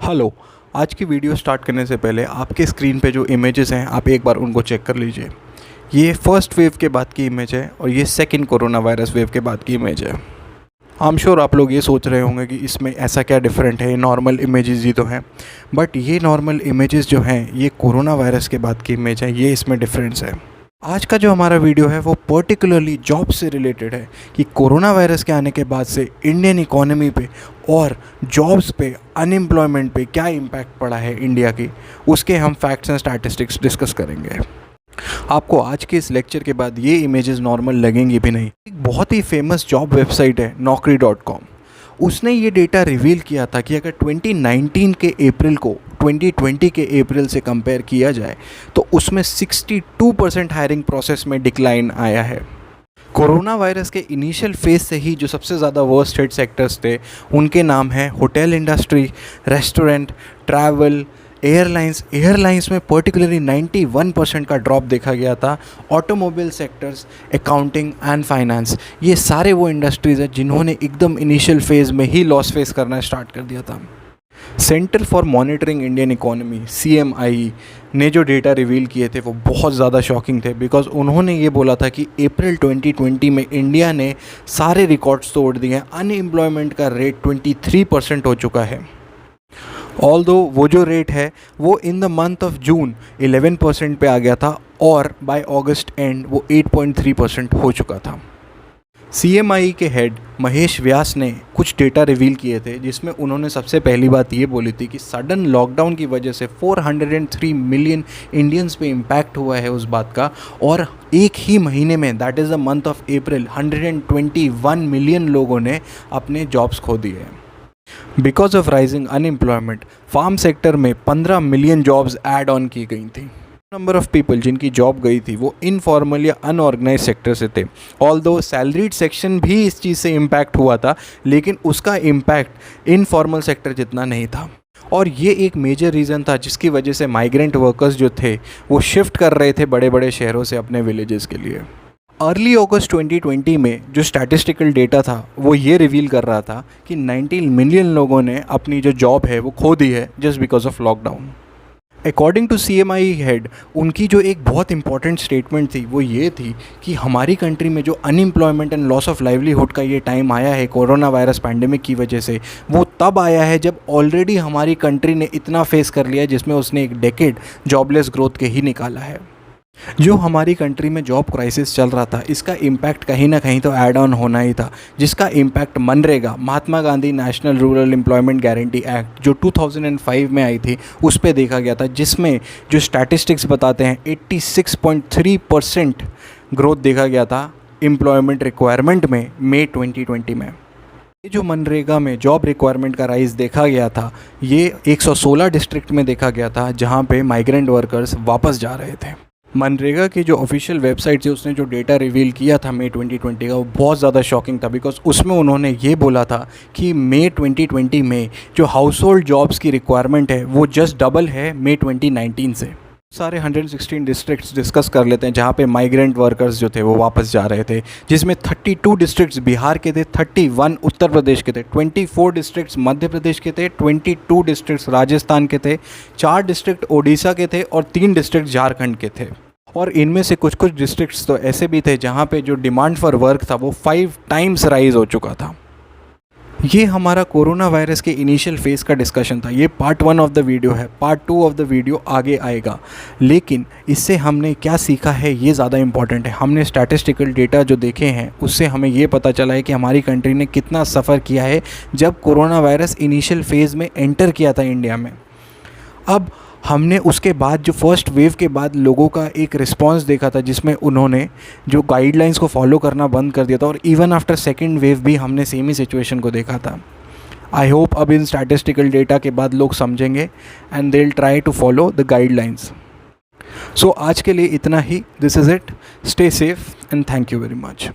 Hello. आज की video start करने से पहले आपके स्क्रीन पे जो इमेजेस हैं आप एक बार उनको चेक कर लीजिए। ये फर्स्ट वेव के बाद की इमेज है और ये सेकंड कोरोना वायरस वेव के बाद की इमेज है। आई एम श्योर आप लोग ये सोच रहे होंगे कि इसमें ऐसा क्या डिफरेंट है, ये नॉर्मल इमेजेस ही तो हैं। बट ये नॉर्मल इमेजेस जो हैं ये कोरोना वायरस के बाद की इमेज है, ये इसमें डिफरेंस है। आज का जो हमारा वीडियो है वो पर्टिकुलरली जॉब से रिलेटेड है कि कोरोना वायरस के आने के बाद से इंडियन इकोनॉमी पे और जॉब्स पे, अनएम्प्लॉयमेंट पे क्या इम्पैक्ट पड़ा है इंडिया की, उसके हम फैक्ट्स एंड स्टैटिस्टिक्स डिस्कस करेंगे। आपको आज के इस लेक्चर के बाद ये इमेजेस नॉर्मल लगेंगी भी नहीं। एक बहुत ही फेमस जॉब वेबसाइट है naukri.com। उसने ये डेटा रिवील किया था कि अगर 2019 के अप्रैल को 2020 के अप्रैल से कंपेयर किया जाए तो उसमें 62% हायरिंग प्रोसेस में डिक्लाइन आया है। कोरोना वायरस के इनिशियल फेज से ही जो सबसे ज़्यादा वर्स्ट हिट सेक्टर्स थे उनके नाम हैं hotel industry, restaurant, travel, airlines में पर्टिकुलरली 91% का ड्रॉप देखा गया था। Automobile sectors, accounting and finance, ये सारे वो इंडस्ट्रीज़ हैं जिन्होंने एकदम इनिशियल फेज़ में ही लॉस फेस करना स्टार्ट कर दिया था। Centre for monitoring Indian economy CMIE ने जो डेटा रिवील किए थे वो बहुत ज़्यादा शॉकिंग थे, बिकॉज उन्होंने ये बोला था कि अप्रैल 2020 में इंडिया ने सारे रिकॉर्ड्स तोड़ दिए हैं। अनएम्प्लॉयमेंट का रेट 23% हो चुका है। ऑल्दो वो जो रेट है वो in the month of June 11% पे आ गया था और बाय अगस्त एंड वो 8.3% हो चुका था। CMIE के हेड महेश व्यास ने कुछ डेटा रिवील किए थे जिसमें उन्होंने सबसे पहली बात ये बोली थी कि सडन लॉकडाउन की वजह से 403 मिलियन इंडियंस पे इम्पैक्ट हुआ है उस बात का, और एक ही महीने में that is the month of April 121 million लोगों ने अपने जॉब्स खो दिए हैं। Because of rising unemployment farm sector में 15 मिलियन जॉब्स ऐड ऑन की गई थी। नंबर ऑफ पीपल जिनकी जॉब गई थी वो इनफॉर्मल या अनऑर्गेनाइज सेक्टर से थे। ऑल्दो सैलरीड सेक्शन भी इस चीज़ से इम्पैक्ट हुआ था, लेकिन उसका इम्पैक्ट इनफॉर्मल सेक्टर जितना नहीं था। और ये एक मेजर रीज़न था जिसकी वजह से माइग्रेंट वर्कर्स जो थे वो शिफ्ट कर रहे थे बड़े बड़े शहरों से अपने विलेजेस के लिए। अर्ली अगस्त 2020 में जो स्टैटिस्टिकल डेटा था वो ये रिवील कर रहा था कि 19 मिलियन लोगों ने अपनी जो जॉब है वो खो दी है just because of lockdown. According to CMIE head, उनकी जो एक बहुत इंपॉर्टेंट स्टेटमेंट थी वो ये थी कि हमारी कंट्री में जो unemployment and loss of livelihood का ये टाइम आया है कोरोना वायरस पैंडेमिक की वजह से, वो तब आया है जब ऑलरेडी हमारी कंट्री ने इतना फेस कर लिया है जिसमें उसने एक डेकेड जॉबलेस ग्रोथ के ही निकाला है। जो हमारी कंट्री में जॉब क्राइसिस चल रहा था इसका इम्पैक्ट कहीं ना कहीं तो ऐड ऑन होना ही था, जिसका impact MNREGA, Mahatma Gandhi national rural employment guarantee act जो 2005 में आई थी उस पर देखा गया था, जिसमें जो स्टैटिस्टिक्स बताते हैं 86.3% ग्रोथ देखा गया था एम्प्लॉयमेंट रिक्वायरमेंट में मई 2020 में। ये जो मनरेगा में जॉब रिक्वायरमेंट का राइज देखा गया था ये 116 डिस्ट्रिक्ट में देखा गया था जहाँ पे माइग्रेंट वर्कर्स वापस जा रहे थे। मनरेगा की जो ऑफिशियल वेबसाइट थी उसने जो डेटा रिवील किया था मई 2020 का वो बहुत ज़्यादा शॉकिंग था, बिकॉज उसमें उन्होंने ये बोला था कि मई 2020 में जो हाउस होल्ड जॉब्स की रिक्वायरमेंट है वो जस्ट डबल है मई 2019 से। सारे 116 डिस्ट्रिक्ट्स डिस्कस कर लेते हैं जहाँ पे माइग्रेंट वर्कर्स जो थे वो वापस जा रहे थे, जिसमें 32 डिस्ट्रिक्ट्स बिहार के थे, 31 उत्तर प्रदेश के थे, 24 डिस्ट्रिक्ट्स मध्य प्रदेश के थे, 22 डिस्ट्रिक्ट्स राजस्थान के थे, 4 डिस्ट्रिक्ट ओडिशा के थे और 3 डिस्ट्रिक्ट झारखंड के थे। और इनमें से कुछ डिस्ट्रिक्ट्स तो ऐसे भी थे जहाँ पे जो डिमांड फॉर वर्क था वो 5 टाइम्स राइज हो चुका था। ये हमारा कोरोना वायरस के इनिशियल फेज़ का डिस्कशन था। ये पार्ट 1 ऑफ द वीडियो है, पार्ट 2 ऑफ द वीडियो आगे आएगा। लेकिन इससे हमने क्या सीखा है ये ज़्यादा इम्पॉर्टेंट है। हमने स्टैटिस्टिकल डेटा जो देखे हैं उससे हमें ये पता चला है कि हमारी कंट्री ने कितना सफ़र किया है जब कोरोना वायरस इनिशियल फेज़ में एंटर किया था इंडिया में। अब हमने उसके बाद जो फर्स्ट वेव के बाद लोगों का एक रिस्पांस देखा था जिसमें उन्होंने जो गाइडलाइंस को फॉलो करना बंद कर दिया था, और इवन आफ्टर सेकेंड वेव भी हमने सेम ही सिचुएशन को देखा था। आई होप अब इन स्टैटिस्टिकल डेटा के बाद लोग समझेंगे and they will try to follow the guidelines. So आज के लिए इतना ही। This is it. Stay safe and thank you very much.